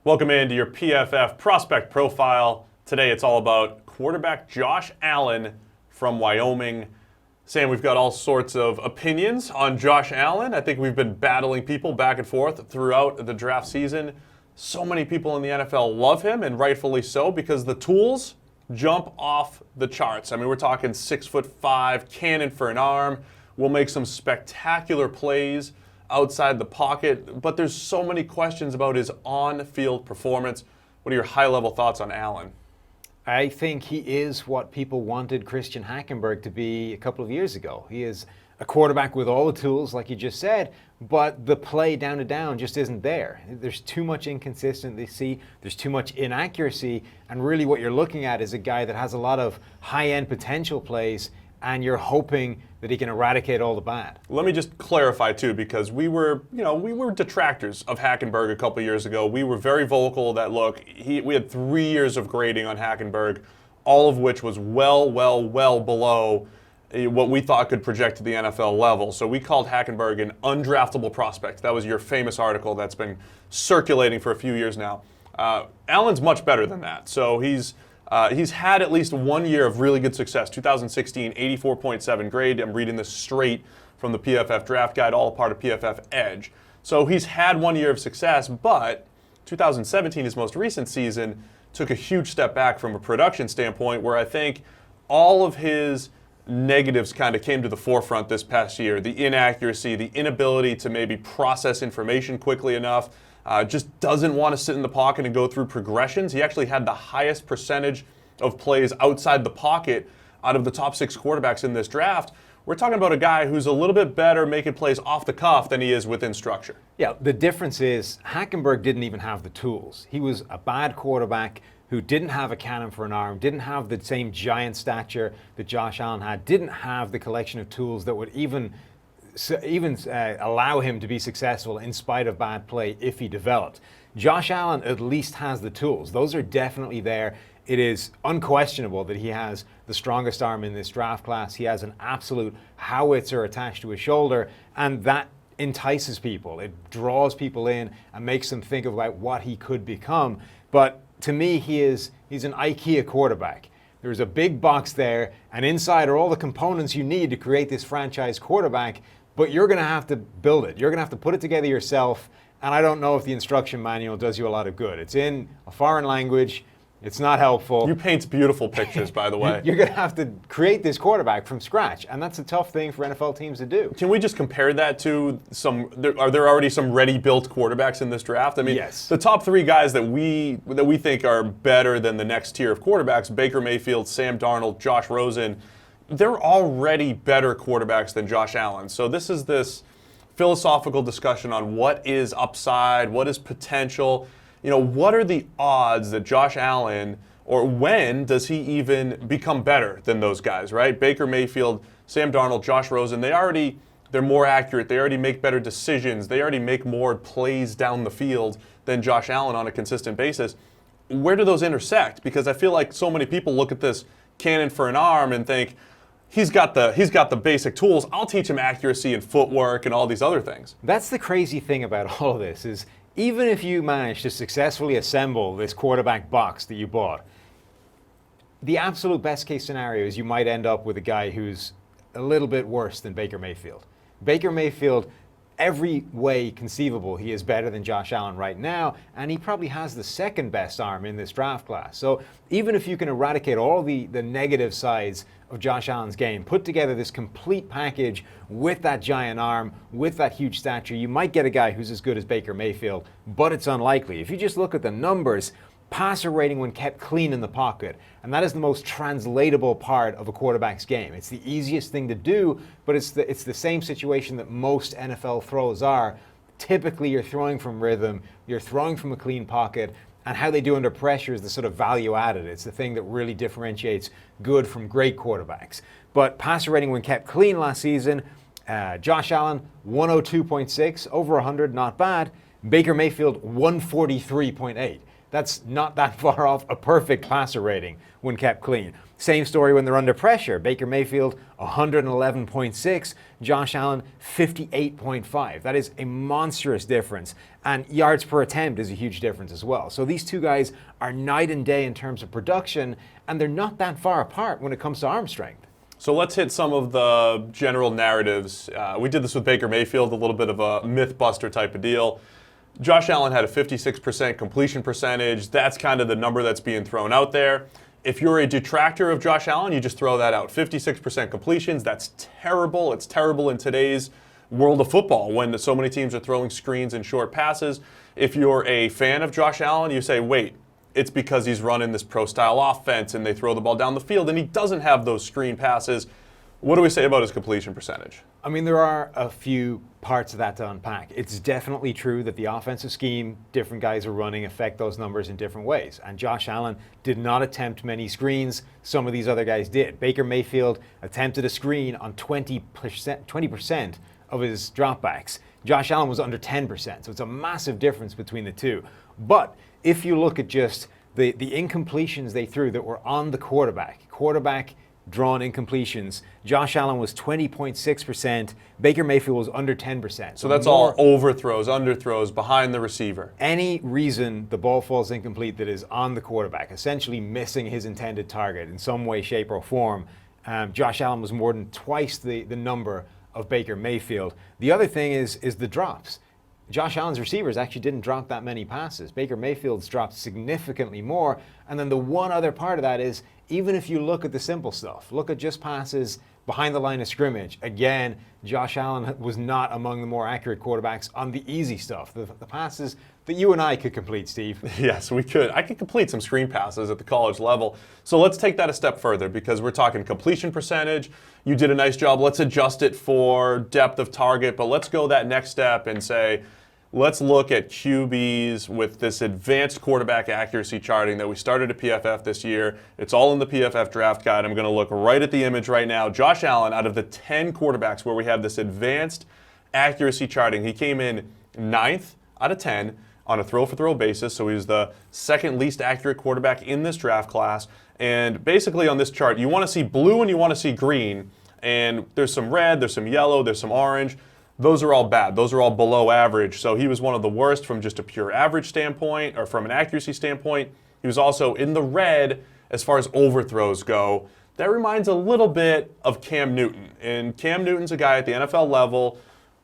Welcome into your PFF prospect profile. Today it's all about quarterback Josh Allen from Wyoming. Sam, we've got all sorts of opinions on Josh Allen. I think we've been battling people back and forth throughout the draft season. So many people in the NFL love him, and rightfully so, because the tools jump off the charts. I mean, we're talking 6'5", cannon for an arm. Will make some spectacular plays outside the pocket, but there's so many questions about his on-field performance. What are your high-level thoughts on Allen? I think he is what people wanted Christian Hackenberg to be a couple of years ago. He is a quarterback with all the tools, like you just said, but the play down to down just isn't there. There's too much inconsistency, there's too much inaccuracy, and really what you're looking at is a guy that has a lot of high-end potential plays, and you're hoping that he can eradicate all the bad. Let me just clarify too, because we were detractors of Hackenberg a couple years ago. We were very vocal that, look, we had 3 years of grading on Hackenberg, all of which was well below what we thought could project to the NFL level. So we called Hackenberg an undraftable prospect. That was your famous article that's been circulating for a few years now. Allen's much better than that. So he's had at least 1 year of really good success. 2016, 84.7 grade. I'm reading this straight from the PFF Draft Guide, all a part of PFF Edge. So he's had 1 year of success, but 2017, his most recent season, took a huge step back from a production standpoint, where I think all of his negatives kind of came to the forefront this past year. The inaccuracy, the inability to maybe process information quickly enough, just doesn't want to sit in the pocket and go through progressions. He actually had the highest percentage of plays outside the pocket out of the top 6 quarterbacks in this draft. We're talking about a guy who's a little bit better making plays off the cuff than he is within structure. Yeah, the difference is Hackenberg didn't even have the tools. He was a bad quarterback who didn't have a cannon for an arm, didn't have the same giant stature that Josh Allen had, didn't have the collection of tools that would even allow him to be successful in spite of bad play if he developed. Josh Allen at least has the tools. Those are definitely there. It is unquestionable that he has the strongest arm in this draft class. He has an absolute howitzer attached to his shoulder, and that entices people. It draws people in and makes them think about what he could become. But to me, he's an IKEA quarterback. There's a big box there, and inside are all the components you need to create this franchise quarterback, but you're going to have to build it. You're going to have to put it together yourself, and I don't know if the instruction manual does you a lot of good. It's in a foreign language. It's not helpful. You paint beautiful pictures, by the way. You're going to have to create this quarterback from scratch, and that's a tough thing for NFL teams to do. Can we just compare that to are there already some ready-built quarterbacks in this draft? I mean, yes. The top 3 guys that we think are better than the next tier of quarterbacks, Baker Mayfield, Sam Darnold, Josh Rosen, they're already better quarterbacks than Josh Allen. So this philosophical discussion on what is upside, what is potential. What are the odds that Josh Allen, or when does he even become better than those guys, right? Baker Mayfield, Sam Darnold, Josh Rosen, they're more accurate. They already make better decisions. They already make more plays down the field than Josh Allen on a consistent basis. Where do those intersect? Because I feel like so many people look at this cannon for an arm and think, he's got the basic tools. I'll teach him accuracy and footwork and all these other things. That's the crazy thing about all of this is, even if you manage to successfully assemble this quarterback box that you bought, the absolute best case scenario is you might end up with a guy who's a little bit worse than Baker Mayfield. Baker Mayfield, every way conceivable, he is better than Josh Allen right now, and he probably has the second best arm in this draft class. So even if you can eradicate all the negative sides of Josh Allen's game, put together this complete package with that giant arm, with that huge stature, you might get a guy who's as good as Baker Mayfield, but it's unlikely. If you just look at the numbers, passer rating when kept clean in the pocket, and that is the most translatable part of a quarterback's game. It's the easiest thing to do, but it's the same situation that most NFL throws are. Typically, you're throwing from rhythm, you're throwing from a clean pocket, and how they do under pressure is the sort of value added. It's the thing that really differentiates good from great quarterbacks. But passer rating when kept clean last season, Josh Allen, 102.6, over 100, not bad. Baker Mayfield, 143.8. That's not that far off a perfect passer rating when kept clean. Same story when they're under pressure. Baker Mayfield, 111.6. Josh Allen, 58.5. That is a monstrous difference. And yards per attempt is a huge difference as well. So these two guys are night and day in terms of production, and they're not that far apart when it comes to arm strength. So let's hit some of the general narratives. We did this with Baker Mayfield, a little bit of a myth buster type of deal. Josh Allen had a 56% completion percentage. That's kind of the number that's being thrown out there. If you're a detractor of Josh Allen, you just throw that out. 56% completions, that's terrible. It's terrible in today's world of football when so many teams are throwing screens and short passes. If you're a fan of Josh Allen, you say, wait, it's because he's running this pro-style offense and they throw the ball down the field and he doesn't have those screen passes. What do we say about his completion percentage? I mean, there are a few parts of that to unpack. It's definitely true that the offensive scheme different guys are running affect those numbers in different ways. And Josh Allen did not attempt many screens. Some of these other guys did. Baker Mayfield attempted a screen on 20% of his dropbacks. Josh Allen was under 10%. So it's a massive difference between the two. But if you look at just the incompletions they threw that were on the quarterback drawn incompletions, Josh Allen was 20.6%, Baker Mayfield was under 10%. So that's all overthrows, underthrows, behind the receiver. Any reason the ball falls incomplete that is on the quarterback, essentially missing his intended target in some way, shape, or form, Josh Allen was more than twice the number of Baker Mayfield. The other thing is the drops. Josh Allen's receivers actually didn't drop that many passes. Baker Mayfield's dropped significantly more. And then the one other part of that is, even if you look at the simple stuff, look at just passes behind the line of scrimmage. Again, Josh Allen was not among the more accurate quarterbacks on the easy stuff, the passes that you and I could complete, Steve. Yes, we could. I could complete some screen passes at the college level. So let's take that a step further because we're talking completion percentage. You did a nice job. Let's adjust it for depth of target, but let's go that next step and say, let's look at QBs with this advanced quarterback accuracy charting that we started at PFF this year. It's all in the PFF draft guide. I'm going to look right at the image right now. Josh Allen, out of the 10 quarterbacks where we have this advanced accuracy charting, he came in 9th out of 10 on a throw-for-throw basis, so he's the second least accurate quarterback in this draft class. And basically on this chart, you want to see blue and you want to see green, and there's some red, there's some yellow, there's some orange. Those are all bad. Those are all below average. So he was one of the worst from just a pure average standpoint or from an accuracy standpoint. He was also in the red as far as overthrows go. That reminds a little bit of Cam Newton. And Cam Newton's a guy at the NFL level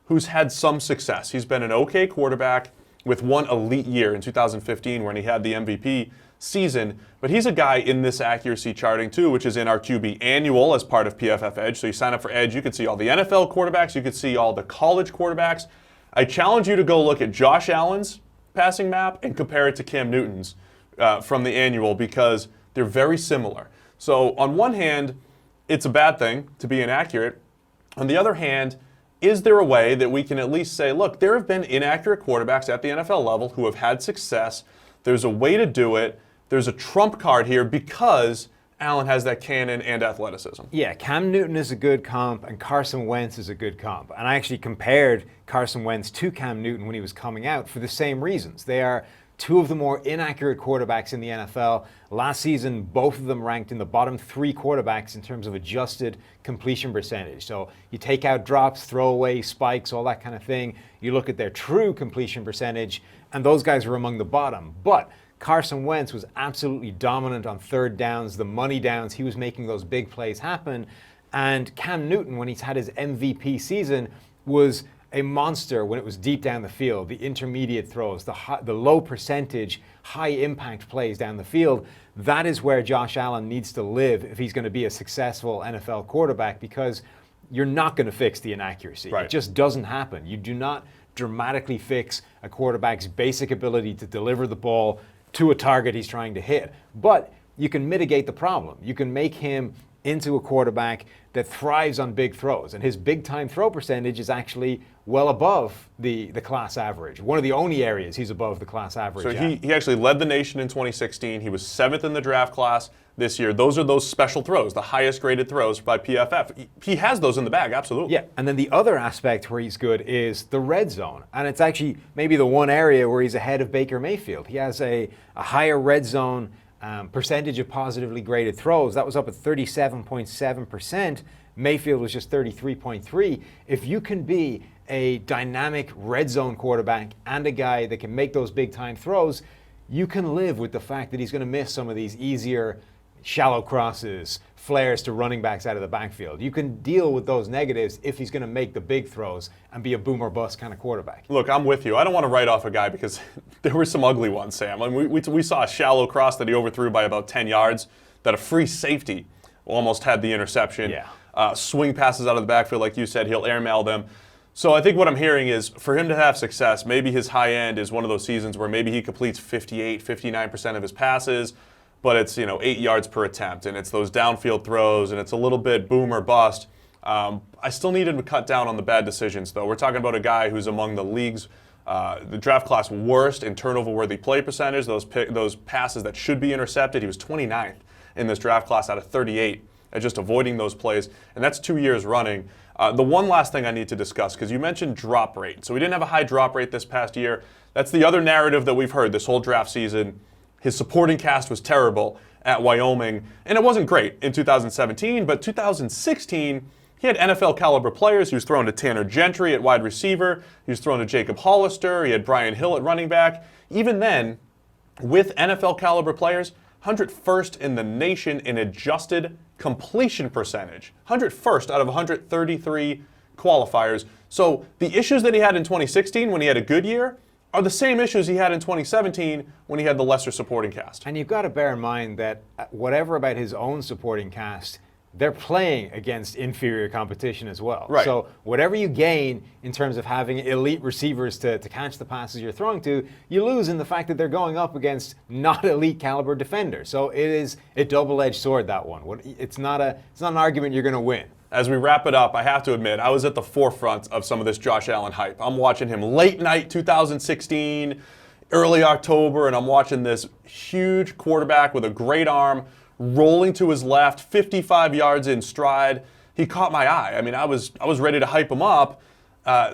who's had some success. He's been an okay quarterback with one elite year in 2015 when he had the MVP season. But he's a guy in this accuracy charting too, which is in our QB annual as part of PFF Edge. So you sign up for Edge, you can see all the NFL quarterbacks, you can see all the college quarterbacks. I challenge you to go look at Josh Allen's passing map and compare it to Cam Newton's from the annual because they're very similar. So on one hand, it's a bad thing to be inaccurate. On the other hand, is there a way that we can at least say, look, there have been inaccurate quarterbacks at the NFL level who have had success. There's a way to do it. There's a trump card here because Allen has that cannon and athleticism. Yeah, Cam Newton is a good comp and Carson Wentz is a good comp. And I actually compared Carson Wentz to Cam Newton when he was coming out for the same reasons. They are two of the more inaccurate quarterbacks in the NFL. Last season, both of them ranked in the bottom 3 quarterbacks in terms of adjusted completion percentage. So you take out drops, throwaway, spikes, all that kind of thing. You look at their true completion percentage, and those guys were among the bottom. But Carson Wentz was absolutely dominant on third downs, the money downs. He was making those big plays happen. And Cam Newton, when he's had his MVP season, was a monster when it was deep down the field, the intermediate throws, the low percentage, high impact plays down the field. That is where Josh Allen needs to live if he's going to be a successful NFL quarterback because you're not going to fix the inaccuracy. Right. It just doesn't happen. You do not dramatically fix a quarterback's basic ability to deliver the ball to a target he's trying to hit. But you can mitigate the problem. You can make him into a quarterback that thrives on big throws. And his big-time throw percentage is actually well above the class average. One of the only areas he's above the class average. So he actually led the nation in 2016. He was 7th in the draft class this year. Those are those special throws, the highest graded throws by PFF. He has those in the bag, absolutely. Yeah, and then the other aspect where he's good is the red zone. And it's actually maybe the one area where he's ahead of Baker Mayfield. He has a higher red zone percentage of positively graded throws. That was up at 37.7%. Mayfield was just 33.3. If you can be a dynamic red zone quarterback and a guy that can make those big time throws, you can live with the fact that he's going to miss some of these easier shallow crosses, flares to running backs out of the backfield. You can deal with those negatives if he's going to make the big throws and be a boom or bust kind of quarterback. Look, I'm with you. I don't want to write off a guy because there were some ugly ones, Sam. I mean, we saw a shallow cross that he overthrew by about 10 yards, that a free safety almost had the interception. Yeah. Swing passes out of the backfield, like you said, he'll airmail them. So I think what I'm hearing is for him to have success, maybe his high end is one of those seasons where maybe he completes 58, 59% of his passes, but it's 8 yards per attempt, and it's those downfield throws, and it's a little bit boom or bust. I still need him to cut down on the bad decisions, though. We're talking about a guy who's among the league's, the draft class worst in turnover-worthy play percentage, those passes that should be intercepted. He was 29th in this draft class out of 38 at just avoiding those plays, and that's 2 years running. The one last thing I need to discuss, because you mentioned drop rate. So we didn't have a high drop rate this past year. That's the other narrative that we've heard this whole draft season. His supporting cast was terrible at Wyoming, and it wasn't great in 2017, but 2016, he had NFL caliber players. He was thrown to Tanner Gentry at wide receiver. He was thrown to Jacob Hollister. He had Brian Hill at running back. Even then, with NFL caliber players, 101st in the nation in adjusted completion percentage. 101st out of 133 qualifiers. So the issues that he had in 2016 when he had a good year are the same issues he had in 2017 when he had the lesser supporting cast. And you've got to bear in mind that whatever about his own supporting cast, they're playing against inferior competition as well. Right. So whatever you gain in terms of having elite receivers to catch the passes you're throwing to, you lose in the fact that they're going up against not elite caliber defenders. So it is a double-edged sword, that one. It's not an argument you're going to win. As we wrap it up, I have to admit, I was at the forefront of some of this Josh Allen hype. I'm watching him late night 2016, early October, and I'm watching this huge quarterback with a great arm rolling to his left, 55 yards in stride. He caught my eye. I mean, I was ready to hype him up.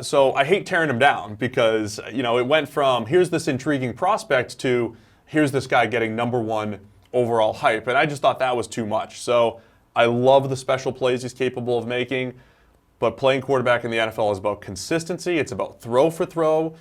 So I hate tearing him down because, it went from here's this intriguing prospect to here's this guy getting #1 overall hype. And I just thought that was too much. So I love the special plays he's capable of making, but playing quarterback in the NFL is about consistency. It's about throw for throw,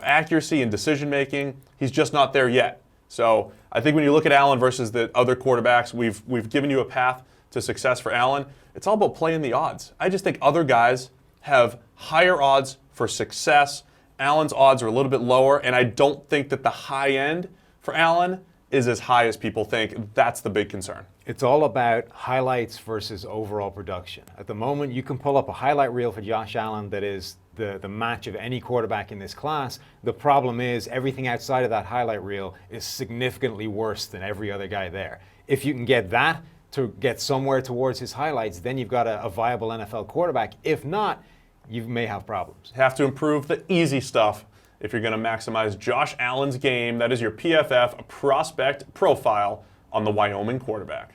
accuracy and decision making. He's just not there yet. So I think when you look at Allen versus the other quarterbacks, we've given you a path to success for Allen. It's all about playing the odds. I just think other guys have higher odds for success. Allen's odds are a little bit lower, and I don't think that the high end for Allen is as high as people think. That's the big concern. It's all about highlights versus overall production. At the moment, you can pull up a highlight reel for Josh Allen that is the match of any quarterback in this class. The problem is everything outside of that highlight reel is significantly worse than every other guy there. If you can get that to get somewhere towards his highlights, then you've got a viable NFL quarterback. If not, you may have problems. Have to improve the easy stuff if you're going to maximize Josh Allen's game. That is your PFF prospect profile on the Wyoming quarterback.